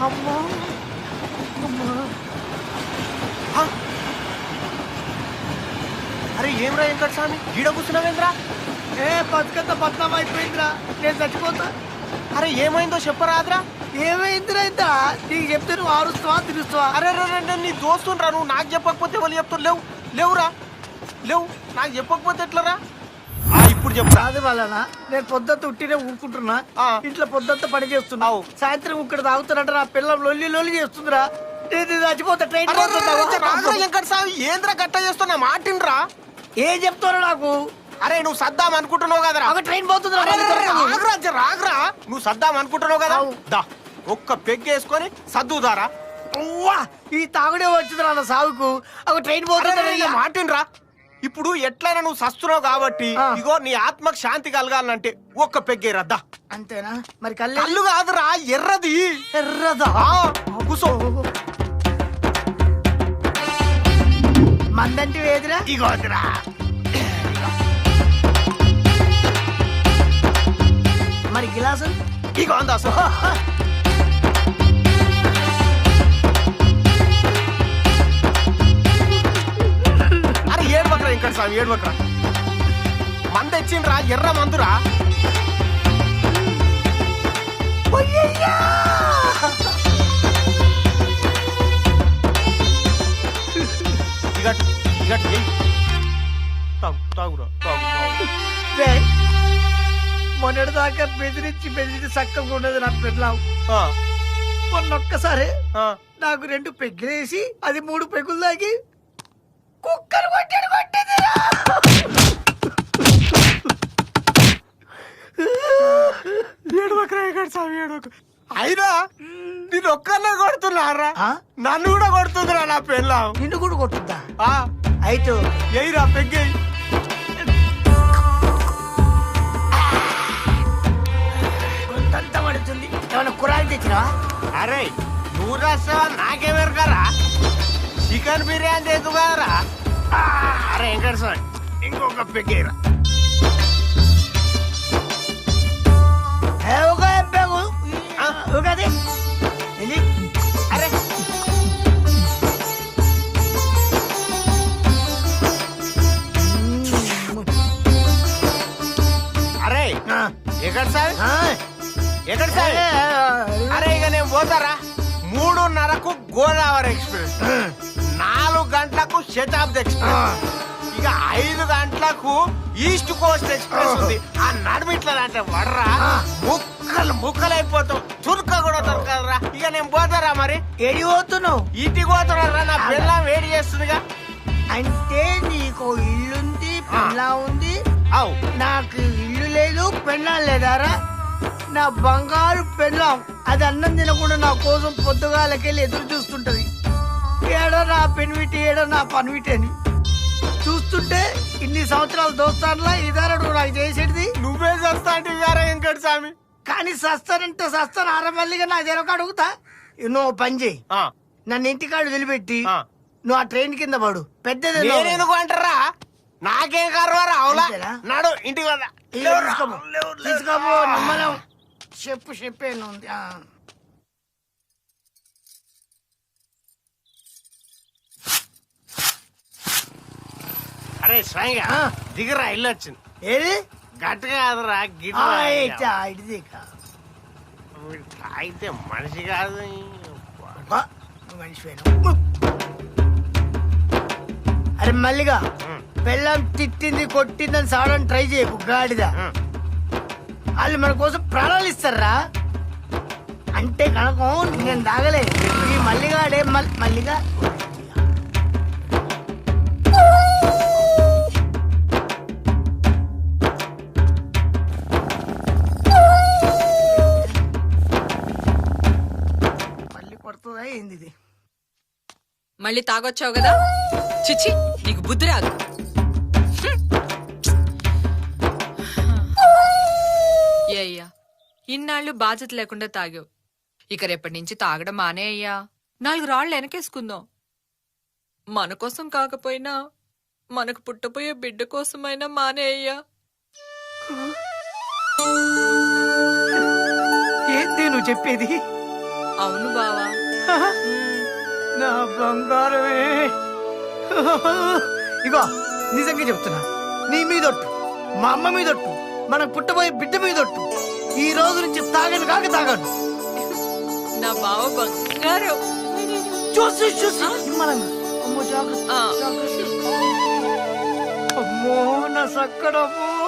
అమ్మో అరే ఏమ్రా వెంకట స్వామి గీడ కూర్చున్నావేంద్రా? బతుకంత బద్నాం అయిపోయిందిరా, నేను చచ్చిపోతా. అరే ఏమైందో చెప్పరాదురా? ఏమైందిరా ఇంత? నీకు చెప్తే నువ్వు ఆరుస్తావా తిరుస్తావా? అరే నీ దోస్తుండ్రా, నువ్వు నాకు చెప్పకపోతే వాళ్ళు చెప్తారు. లేవురా లేవు, నాకు చెప్పకపోతే ఎట్లరా? ఇప్పుడు చెప్తా. అది వలన నేను పొద్దుంత ఉట్టినే ఊరుకుంటున్నా, ఇంట్లో పొద్దుంత పని చేస్తున్నావు, సాయంత్రం ఇక్కడ తాగుతున్నట్టు నా పిల్లలు లొల్లి చేస్తుందిరా. నేను చచ్చిపోతా. ట్రైన్ వెంకట స్వామి ఏంద్రా గట్ట చేస్తున్నా మాటిండ్రా? ఏం చెప్తారు నాకు? అరే నువ్వు సద్దాం అనుకుంటున్నావు కదరా? ట్రైన్ పోతుంది. రాగరా నువ్వు సద్దాం అనుకుంటున్నావు కదా, దా ఒక్క పెగ్గేసుకొని సర్దుదారా. ఈ తాగుడే వచ్చిందిరా నా సాగుకు. ట్రైన్ పోతుంది. మాటిండ్రా, ఇప్పుడు ఎట్లయినా నువ్వు సస్తున్నావు కాబట్టి ఇగో నీ ఆత్మకు శాంతి కలగాలంటే ఒక్క పెగ్గేరద్దా. అంతేనా? మరి కళ్ళు కాదురా, ఎర్రది. ఎర్రదా? కూసో. మందంటే వేదిరా? ఇగోదిరా. మరి గిలాసు? ఇగో అందాసు. అరే ఏడుబక్రా వెంకట స్వామి, ఏడుబక్రా. మంద తెచ్చిండ్రా, ఎర్ర మందురా. మొన్నటి దాకా బెదిరించి చక్కగా ఉండదు నా పెళ్ళాం. మొన్నొక్కసారి నాకు 2 పెగ్గులేసి అది 3 పెగ్గులు తాగి కుక్కలు కొట్టేది. అయినా నేను ఒక్కనే కొడుతున్నారా? నన్ను కూడా కొడుతుందిరా నా పెళ్ళాం. నిన్ను కూడా కొట్టుద్దా? అయితే ఎయిరా పెగ్గేయి. కొంతంతా పడుతుంది. ఏమన్నా కూరలు తెచ్చినా? అరే నువ్వు రాసావా నాకేమెరకరా? చికెన్ బిర్యానీ తెచ్చుకోరా. అరే వెంకట స్వామి ఇంకొక పెగ్గేరా. అరే అరే ఎక్కడ సార్? ఎక్కడ సార్? అరే ఇక నేను పోతారా? 3:30కు గోదావరి ఎక్స్ప్రెస్, 4 గంటలకు శతాబ్ది ఎక్స్ప్రెస్, ఇక 5 గంటలకు ఈస్ట్ కోస్ట్ ఎక్స్ప్రెస్ ఉంది. ఆ నడుమిట్లా అంటే వడరా ముక్కలైపోతావు, చురుక కూడా దొరకదురా. ఇక నేను పోతారా? మరి ఏడి పోతున్నావు? ఇంటికి పోతున్నారా? నా పిల్ల వేడి చేస్తుందిగా. అంటే నీకు ఇల్లుంది, పెళ్ళా ఉంది. నాకు ఇల్లు లేదు, పెళ్ళా లేదారా? నా బంగారు పెళ్ళాం అది అన్నం తినకుండా నా కోసం పొద్దుగాలకెళ్ళి ఎదురు చూస్తుంటది. ఏడో నా పెన్విటి, ఏడో నా పన్విటి అని చూస్తుంటే ఇన్ని సంవత్సరాల దోస్తాన్లా ఇదారడు నాకు చేసేది. నువ్వే సస్తా అంటే వెంకట స్వామి. కానీ సస్తానంటే సస్తాను ఆరమల్లిగా నాకు తెలక అడుగుతా. నువ్వు పని చేయి, నన్ను ఇంటికాడు వదిలిపెట్టి నువ్వు ఆ ట్రైన్ కింద పడు. పెద్దది ఎందుకు అంటారా? నాకేం కర్వారా? అవులా నాడు ఇంటికి తీసుకోబో. నమ్మలం చెప్పేను ఉంది. అరే స్వయంగా దిగరా, ఇల్లు వచ్చింది. ఏది గట్టిగా కాదురా, అయితే మనిషి కాదు మనిషి. అరే మల్లిగా పెళ్ళం తిట్టింది కొట్టిందని సాడని ట్రై చేయకు గాడిదా. వాళ్ళు మన కోసం ప్రాణాలు ఇస్తారా అంటే కనుక నేను తాగలేదు. ఈ మల్లిగాడే మల్లిగా ఏంది? మళ్ళీ తాగొచ్చావు కదా? చిచ్చి, నీకు బుద్ధి రాదు. ఏ అయ్యా, ఇన్నాళ్ళు బాధ్యత లేకుండా తాగావు. ఇక రేపటి నుంచి తాగడం మానే అయ్యా. 4 రాళ్ళు వెనకేసుకుందాం. మన కోసం కాకపోయినా మనకు పుట్టపోయే బిడ్డ కోసమైనా మానే అయ్యా. ఏంటి నువ్వు చెప్పేది? అవును బావా. నా బంగారమే. ఇగో నిజంగా చెప్తున్నా, నీ మీదొట్టు, మా అమ్మ మీదొట్టు, మనకు పుట్టబోయే బిడ్డ మీదొట్టు, ఈ రోజు నుంచి తాగను కాక తాగను. నా బావ బంగారం. చూసి చూసి నిమ్మలంగా. అమ్మో జాగ్రత్త ఆ. జాగ్రత్త. అమ్మో నా సక్కడమ్మో.